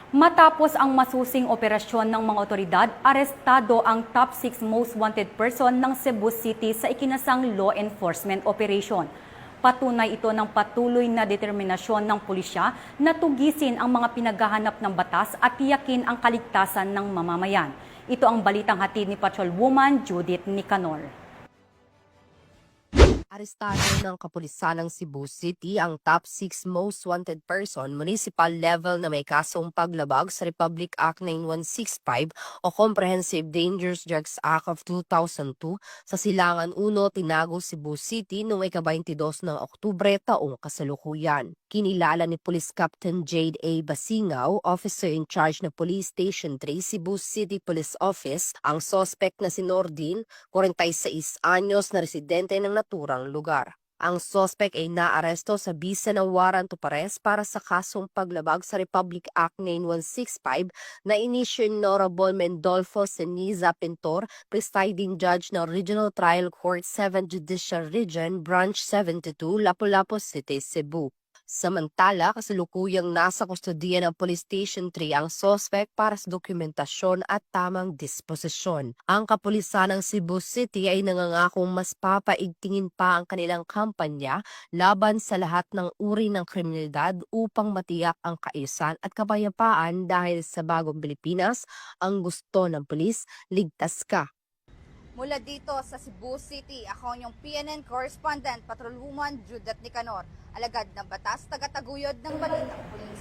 Matapos ang masusing operasyon ng mga otoridad, arestado ang top 6 most wanted person ng Cebu City sa ikinasang law enforcement operation. Patunay ito ng patuloy na determinasyon ng pulisya na tugisin ang mga pinaghahanap ng batas at tiyakin ang kaligtasan ng mamamayan. Ito ang balitang hatid ni Patrolwoman Judith Nicanor. Arestado ng kapulisan ng Cebu City ang top 6 most wanted person municipal level na may kasong paglabag sa Republic Act 9165 o Comprehensive Dangerous Drugs Act of 2002 sa Silangan 1, Tinago, Cebu City noong ika-22 ng Oktubre taong kasalukuyan. Kinilala ni Police Captain Jade A. Basingaw, officer in charge ng Police Station 3, Cebu City Police Office, ang suspect na si Nordin, 46 anyos na residente ng naturang lugar. Ang suspect ay naaresto sa bisa ng warrant of arrest para sa kasong paglabag sa Republic Act 9165 na inisyu ni Honorable Mendolfo Ceniza Pintor, presiding judge ng Regional Trial Court 7 Judicial Region, Branch 72, Lapu-Lapu City, Cebu. Samantala, kasalukuyang nasa kustodiya ng Police Station 3 ang suspect para sa dokumentasyon at tamang disposisyon. Ang kapulisan ng Cebu City ay nangangakong mas papaigtingin pa ang kanilang kampanya laban sa lahat ng uri ng kriminalidad upang matiyak ang kaayusan at kapayapaan dahil sa bagong Pilipinas, ang gusto ng pulis, ligtas ka. Mula dito sa Cebu City, ako ang inyong PNN correspondent, Patrolwoman Judith Nicanor, alagad ng batas, tagataguyod ng balitang pulis.